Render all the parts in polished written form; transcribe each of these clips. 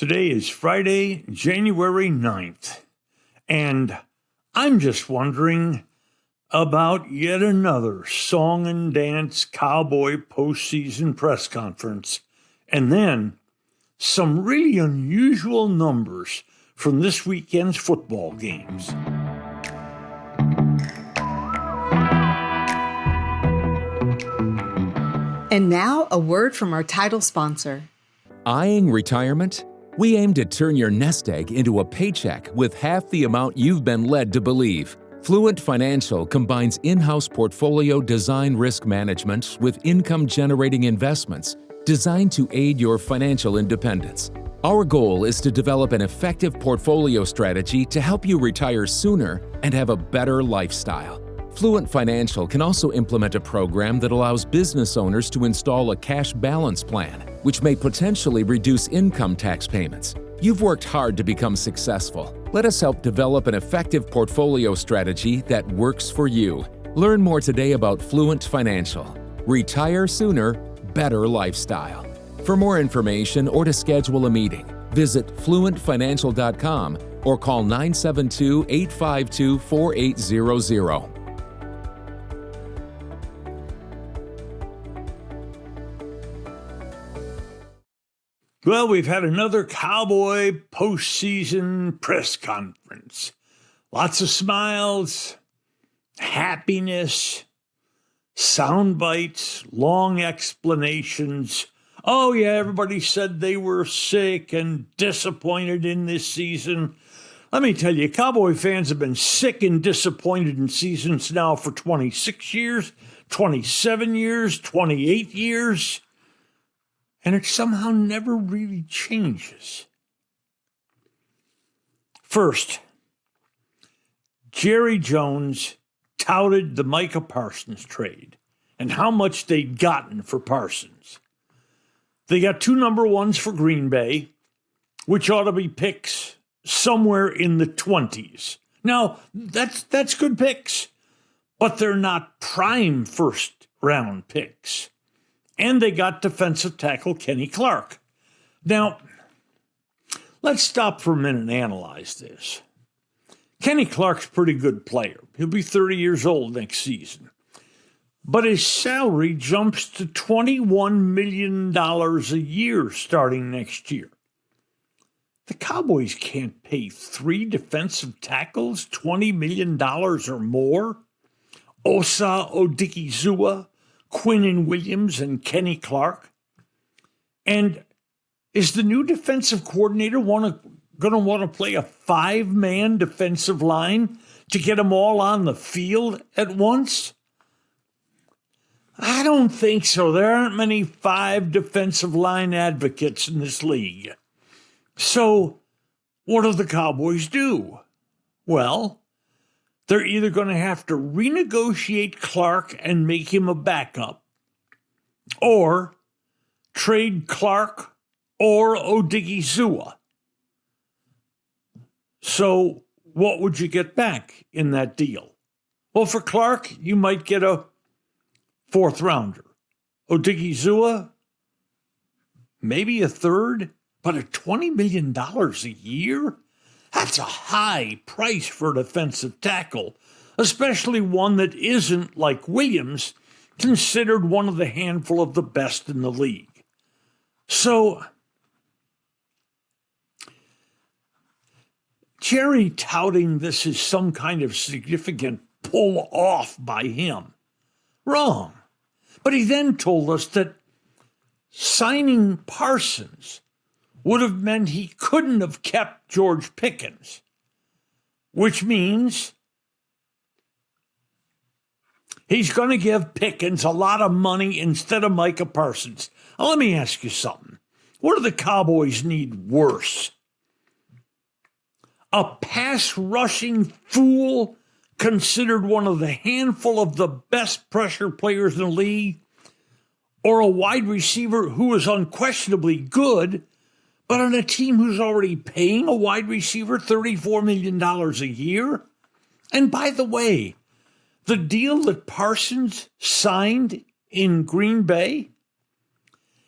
Today is Friday, January 9th, and I'm just wondering about yet another song and dance Cowboy postseason press conference, and then some really unusual numbers from this weekend's football games. And now, a word from our title sponsor. Eyeing retirement? We aim to turn your nest egg into a paycheck with half the amount you've been led to believe. Fluent Financial combines in-house portfolio design risk management with income-generating investments designed to aid your financial independence. Our goal is to develop an effective portfolio strategy to help you retire sooner and have a better lifestyle. Fluent Financial can also implement a program that allows business owners to install a cash balance plan, which may potentially reduce income tax payments. You've worked hard to become successful. Let us help develop an effective portfolio strategy that works for you. Learn more today about Fluent Financial. Retire sooner, better lifestyle. For more information or to schedule a meeting, visit fluentfinancial.com or call 972-852-4800. Well, we've had another Cowboy postseason press conference. Lots of smiles, happiness, sound bites, long explanations. Oh, yeah, everybody said they were sick and disappointed in this season. Let me tell you, Cowboy fans have been sick and disappointed in seasons now for 26 years, 27 years, 28 years. And it somehow never really changes. First, Jerry Jones touted the Micah Parsons trade and how much they'd gotten for Parsons. They got 2 number ones for Green Bay, which ought to be picks somewhere in the 20s. Now, that's good picks, but they're not prime first-round picks. And they got defensive tackle Kenny Clark. Now, let's stop for a minute and analyze this. Kenny Clark's a pretty good player. He'll be 30 years old next season. But his salary jumps to $21 million a year starting next year. The Cowboys can't pay 3 defensive tackles $20 million or more. Osa Odigizua, Quinnen Williams, and Kenny Clark. And is the new defensive coordinator going to want to play a 5-man defensive line to get them all on the field at once? I don't think so. There aren't many 5 defensive line advocates in this league. So what do the Cowboys do? Well, they're either going to have to renegotiate Clark and make him a backup, or trade Clark or Odigizua. So what would you get back in that deal? Well, for Clark, you might get a 4th rounder. Odigizua, maybe a 3rd, but at $20 million a year? That's a high price for a defensive tackle, especially one that isn't, like Williams, considered one of the handful of the best in the league. So, Jerry touting this as some kind of significant pull-off by him. Wrong. But he then told us that signing Parsons would have meant he couldn't have kept George Pickens, which means he's going to give Pickens a lot of money instead of Micah Parsons. Now, let me ask you something. What do the Cowboys need worse? A pass-rushing fool considered one of the handful of the best pressure players in the league, or a wide receiver who is unquestionably good, but on a team who's already paying a wide receiver $34 million a year? And by the way, the deal that Parsons signed in Green Bay,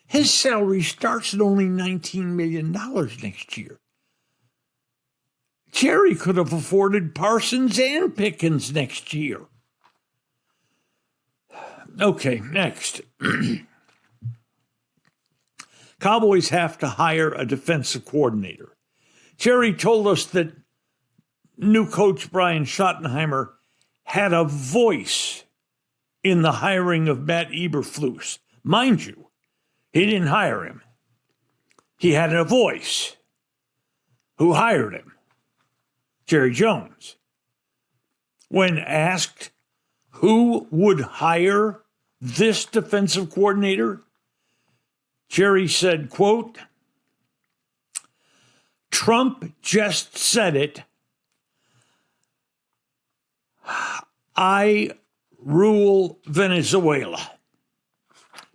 His salary starts at only $19 million next year. Jerry could have afforded Parsons and Pickens next year. Okay, next. Cowboys have to hire a defensive coordinator. Jerry told us that new coach Brian Schottenheimer had a voice in the hiring of Matt Eberflus. Mind you, he didn't hire him. He had a voice. Who hired him? Jerry Jones. When asked who would hire this defensive coordinator, Jerry said, quote, "Trump just said it. I rule Venezuela.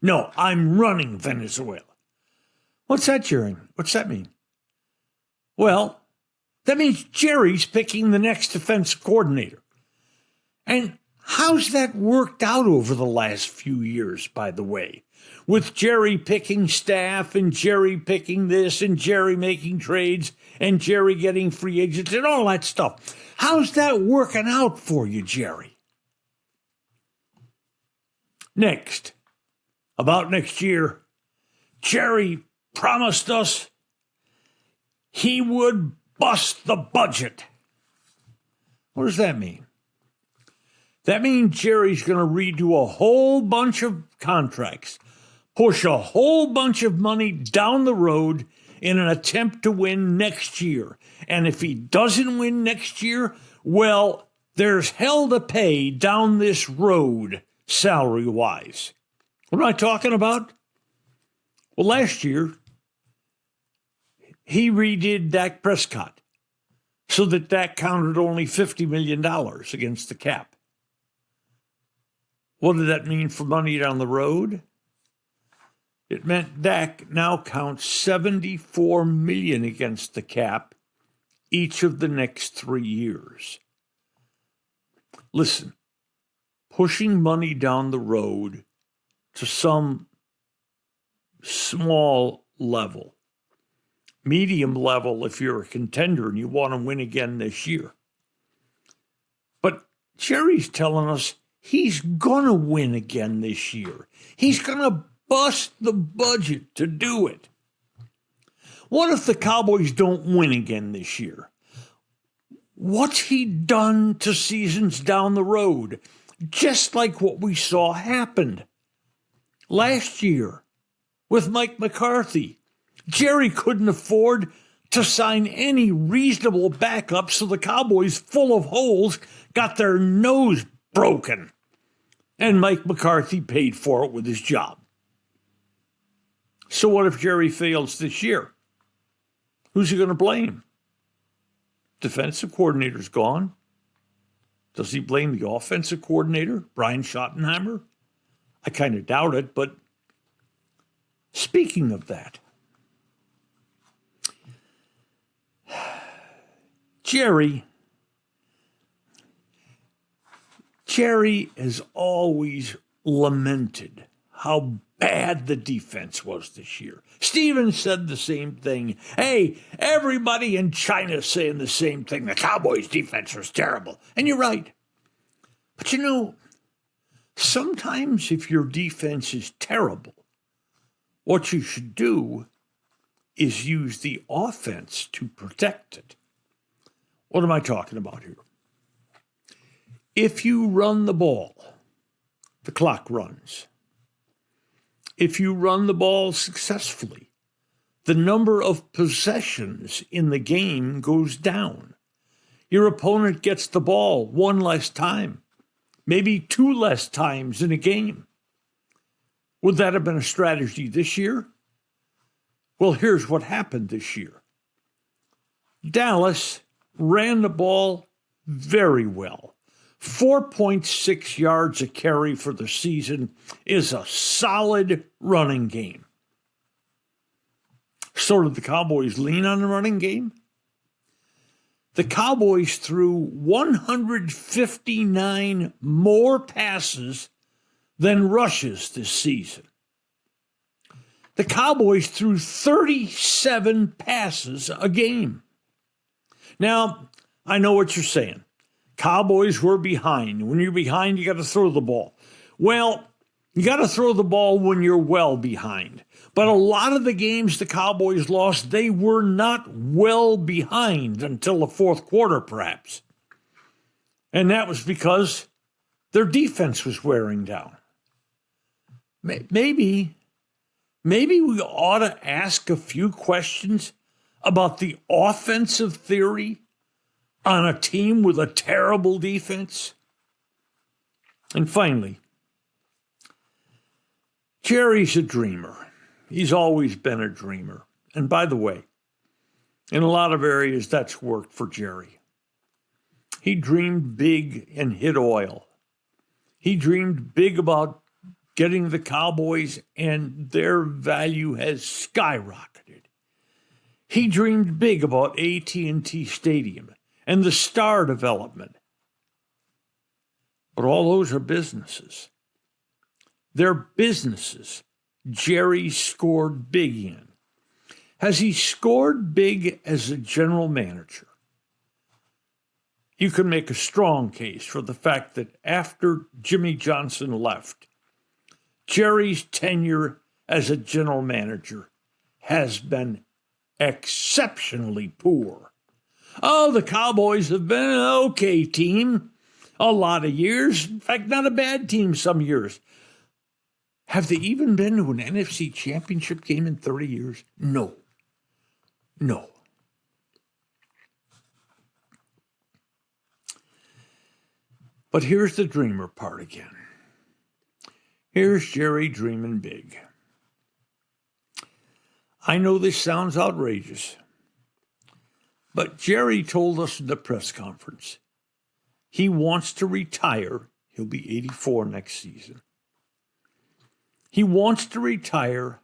No, I'm running Venezuela." What's that, Jerry? What's that mean? Well, that means Jerry's picking the next defensive coordinator. And how's that worked out over the last few years, by the way? With Jerry picking staff and Jerry picking this and Jerry making trades and Jerry getting free agents and all that stuff. How's that working out for you, Jerry? Next, about next year, Jerry promised us he would bust the budget. What does that mean? That means Jerry's going to redo a whole bunch of contracts, push a whole bunch of money down the road in an attempt to win next year. And if he doesn't win next year, well, there's hell to pay down this road salary-wise. What am I talking about? Well, last year, he redid Dak Prescott so that Dak counted only $50 million against the cap. What did that mean for money down the road? It meant Dak now counts $74 million against the cap each of the next 3 years. Listen, pushing money down the road to some small level, medium level if you're a contender and you want to win again this year. But Jerry's telling us he's going to win again this year. He's going to bust the budget to do it. What if the Cowboys don't win again this year? What's he done to seasons down the road? Just like what we saw happened last year with Mike McCarthy. Jerry couldn't afford to sign any reasonable backup, so the Cowboys, full of holes, got their nose broken. And Mike McCarthy paid for it with his job. So what if Jerry fails this year? Who's he going to blame? Defensive coordinator's gone. Does he blame the offensive coordinator, Brian Schottenheimer? I kind of doubt it, but speaking of that, Jerry has always lamented how bad the defense was this year. Steven said the same thing. Hey, everybody in China is saying the same thing. The Cowboys' defense was terrible. And you're right. But you know, sometimes if your defense is terrible, what you should do is use the offense to protect it. What am I talking about here? If you run the ball, the clock runs. If you run the ball successfully, the number of possessions in the game goes down. Your opponent gets the ball one less time, maybe 2 less times in a game. Would that have been a strategy this year? Well, here's what happened this year. Dallas ran the ball very well. 4.6 yards a carry for the season is a solid running game. So did the Cowboys lean on the running game? The Cowboys threw 159 more passes than rushes this season. The Cowboys threw 37 passes a game. Now, I know what you're saying. Cowboys were behind. When you're behind, you got to throw the ball. Well, you got to throw the ball when you're well behind. But a lot of the games the Cowboys lost, they were not well behind until the fourth quarter, perhaps. And that was because their defense was wearing down. Maybe we ought to ask a few questions about the offensive theory on a team with a terrible defense. And finally, Jerry's a dreamer. He's always been a dreamer. And by the way, in a lot of areas, that's worked for Jerry. He dreamed big and hit oil. He dreamed big about getting the Cowboys, and their value has skyrocketed. He dreamed big about AT&T Stadium and the star development. But all those are businesses. They're businesses Jerry scored big in. Has he scored big as a general manager? You can make a strong case for the fact that after Jimmy Johnson left, Jerry's tenure as a general manager has been exceptionally poor. Oh, the Cowboys have been an okay team a lot of years. In fact, not a bad team some years. Have they even been to an NFC championship game in 30 years? No. But here's the dreamer part again. Here's Jerry dreaming big. I know this sounds outrageous, but Jerry told us in the press conference he wants to retire. He'll be 84 next season. He wants to retire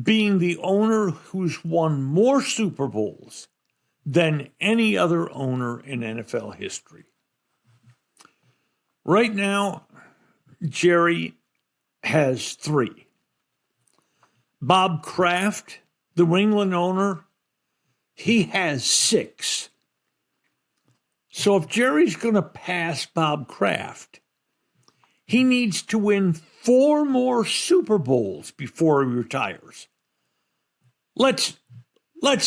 being the owner who's won more Super Bowls than any other owner in NFL history. Right now, Jerry has 3. Bob Kraft, the New England owner, he has 6. So if Jerry's going to pass Bob Kraft, he needs to win 4 more Super Bowls before he retires. Let's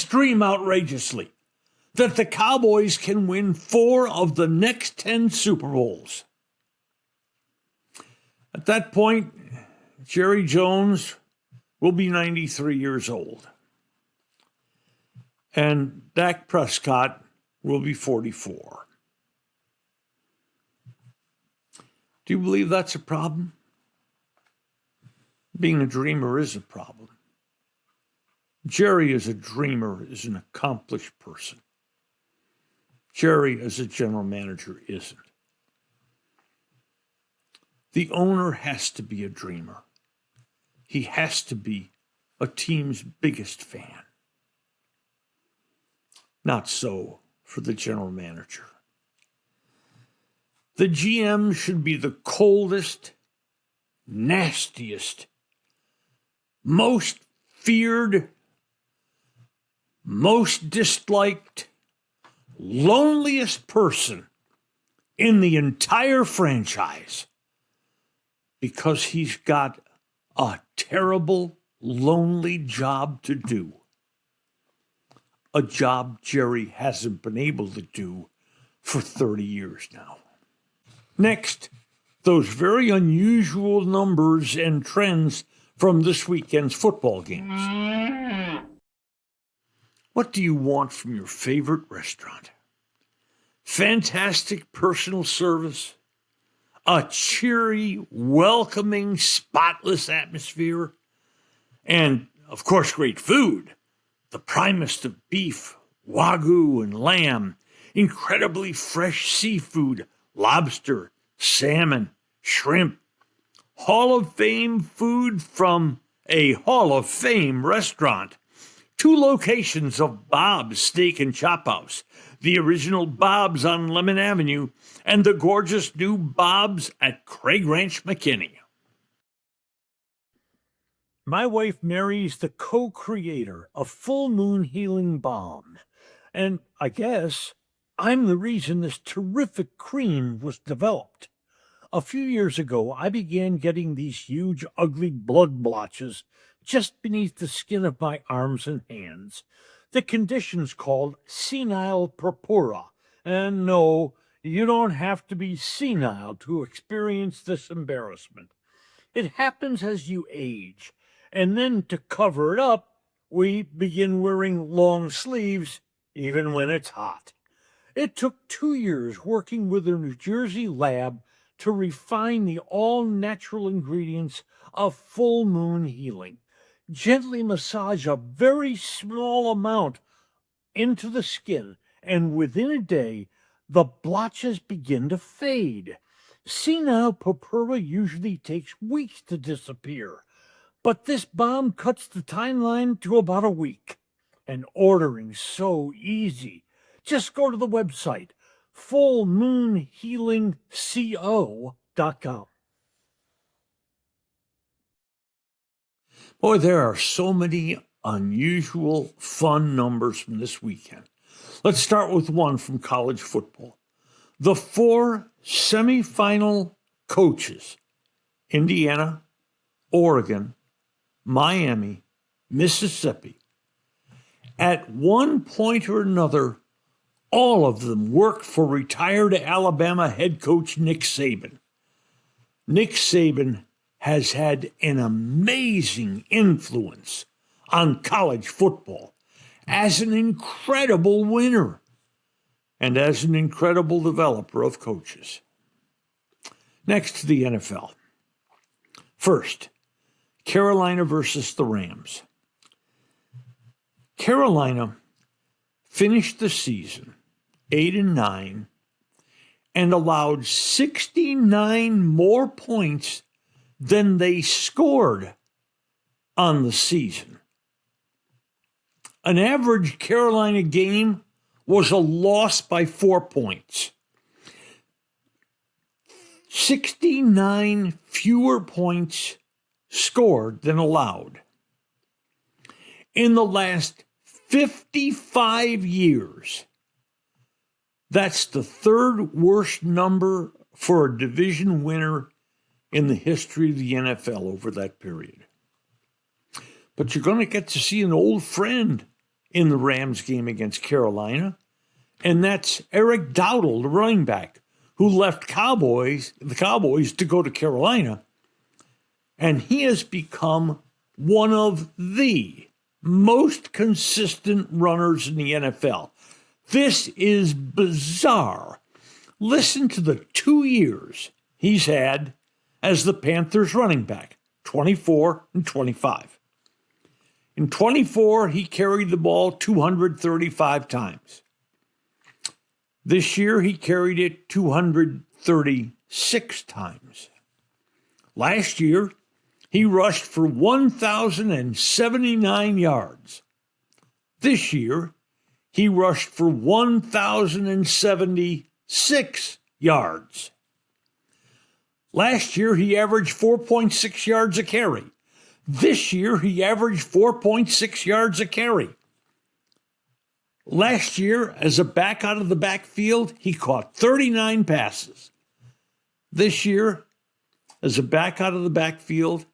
dream outrageously that the Cowboys can win 4 of the next 10 Super Bowls. At that point, Jerry Jones will be 93 years old. And Dak Prescott will be 44. Do you believe that's a problem? Being a dreamer is a problem. Jerry as a dreamer is an accomplished person. Jerry as a general manager isn't. The owner has to be a dreamer. He has to be a team's biggest fan. Not so for the general manager. The GM should be the coldest, nastiest, most feared, most disliked, loneliest person in the entire franchise, because he's got a terrible, lonely job to do. A job Jerry hasn't been able to do for 30 years now. Next, those very unusual numbers and trends from this weekend's football games. What do you want from your favorite restaurant? Fantastic personal service? A cheery, welcoming, spotless atmosphere? And, of course, great food. The primest of beef, wagyu and lamb, incredibly fresh seafood, lobster, salmon, shrimp, Hall of Fame food from a Hall of Fame restaurant, 2 locations of Bob's Steak and Chop House, the original Bob's on Lemon Avenue, and the gorgeous new Bob's at Craig Ranch, McKinney. My wife Mary's the co-creator of Full Moon Healing Balm. And I guess I'm the reason this terrific cream was developed. A few years ago, I began getting these huge, ugly blood blotches just beneath the skin of my arms and hands. The condition's called senile purpura. And no, you don't have to be senile to experience this embarrassment. It happens as you age. And then to cover it up, we begin wearing long sleeves even when it's hot. It took 2 years working with a New Jersey lab to refine the all-natural ingredients of Full Moon Healing. Gently massage a very small amount into the skin, and within a day, the blotches begin to fade. Senile purpura usually takes weeks to disappear, but this balm cuts the timeline to about a week. And ordering's so easy. Just go to the website, fullmoonhealingco.com. Boy, there are so many unusual, fun numbers from this weekend. Let's start with one from college football. The 4 semifinal coaches, Indiana, Oregon, Miami, Mississippi, at one point or another, all of them worked for retired Alabama head coach Nick Saban. Nick Saban has had an amazing influence on college football as an incredible winner and as an incredible developer of coaches. Next to the NFL. First, Carolina versus the Rams. Carolina finished the season 8-9 and allowed 69 more points than they scored on the season. An average Carolina game was a loss by 4 points. 69 fewer points scored than allowed. In the last 55 years, that's the third worst number for a division winner in the history of the NFL over that period. But you're going to get to see an old friend in the Rams game against Carolina, and that's Eric Dowdle, the running back, who left the Cowboys to go to Carolina, and he has become one of the most consistent runners in the NFL. This is bizarre. Listen to the 2 years he's had as the Panthers running back, 24 and 25. In 24, he carried the ball 235 times. This year, he carried it 236 times. Last year, he rushed for 1,079 yards. This year, he rushed for 1,076 yards. Last year, he averaged 4.6 yards a carry. This year, he averaged 4.6 yards a carry. Last year, as a back out of the backfield, he caught 39 passes. This year, as a back out of the backfield,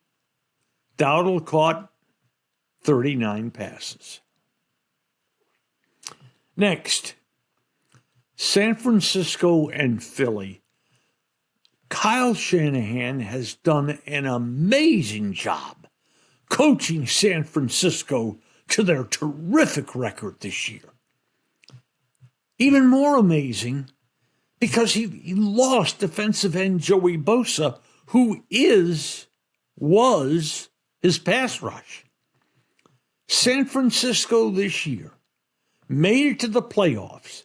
Dowdle caught 39 passes. Next, San Francisco and Philly. Kyle Shanahan has done an amazing job coaching San Francisco to their terrific record this year. Even more amazing because he lost defensive end Joey Bosa, who was his pass rush. San Francisco this year made it to the playoffs,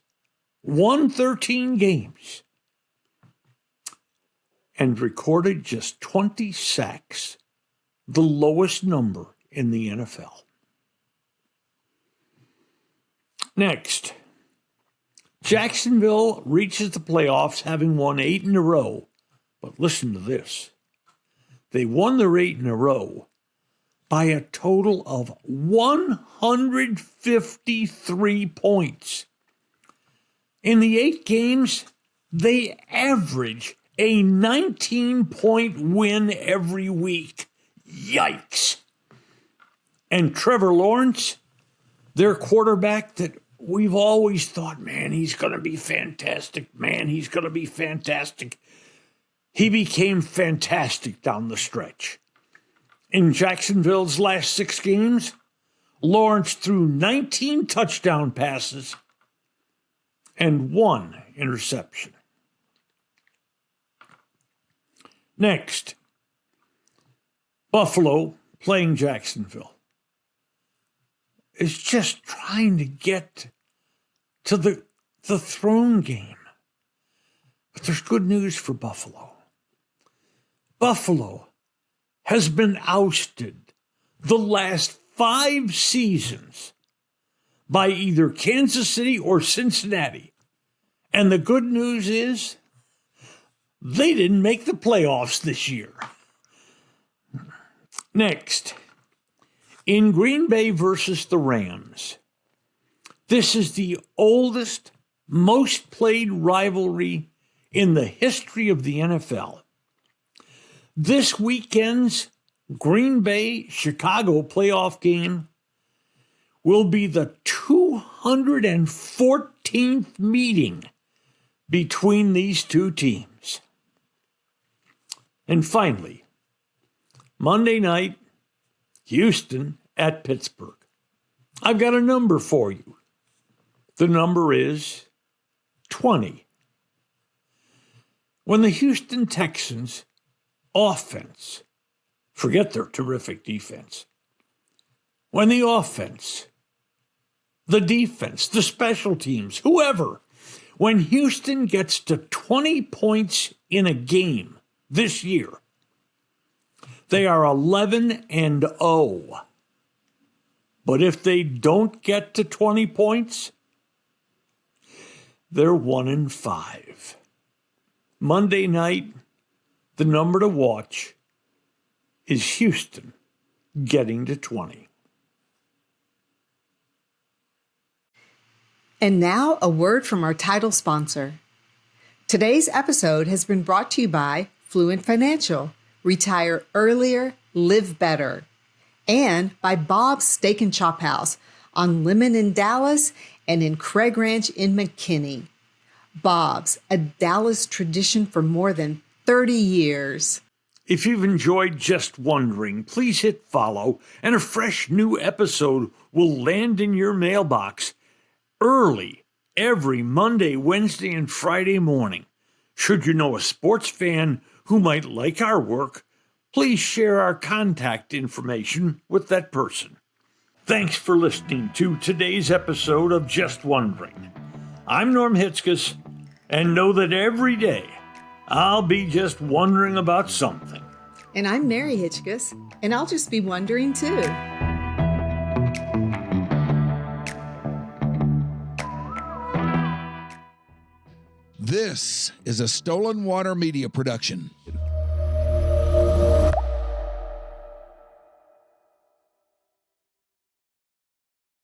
won 13 games, and recorded just 20 sacks, the lowest number in the NFL. Next, Jacksonville reaches the playoffs having won 8 in a row. But listen to this. They won their 8 in a row, by a total of 153 points. In the 8 games, they average a 19-point win every week. Yikes. And Trevor Lawrence, their quarterback that we've always thought, man, he's going to be fantastic. Man, he's going to be fantastic. He became fantastic down the stretch. In Jacksonville's last 6 games, Lawrence threw 19 touchdown passes and 1 interception. Next, Buffalo playing Jacksonville is just trying to get to the throne game. But there's good news for Buffalo. Buffalo has been ousted the last 5 seasons by either Kansas City or Cincinnati. And the good news is they didn't make the playoffs this year. Next, in Green Bay versus the Rams, this is the oldest, most played rivalry in the history of the NFL. This weekend's Green Bay-Chicago playoff game will be the 214th meeting between these two teams. And finally, Monday night, Houston at Pittsburgh. I've got a number for you. The number is 20. When the Houston Texans offense, forget their terrific defense, when the offense, the defense, the special teams, whoever, when Houston gets to 20 points in a game this year, they are 11-0. But if they don't get to 20 points, they're 1-5. Monday night, the number to watch is Houston getting to 20. And now a word from our title sponsor. Today's episode has been brought to you by Fluent Financial, Retire Earlier, Live Better, and by Bob's Steak and Chop House on Lemon in Dallas and in Craig Ranch in McKinney. Bob's, a Dallas tradition for more than 30 years. If you've enjoyed Just Wondering, please hit follow, and a fresh new episode will land in your mailbox early every Monday, Wednesday, and Friday morning. Should you know a sports fan who might like our work, please share our contact information with that person. Thanks for listening to today's episode of Just Wondering. I'm Norm Hitzges, and know that every day I'll be just wondering about something. And I'm Mary Hitzges, and I'll just be wondering too. This is a Stolen Water Media production.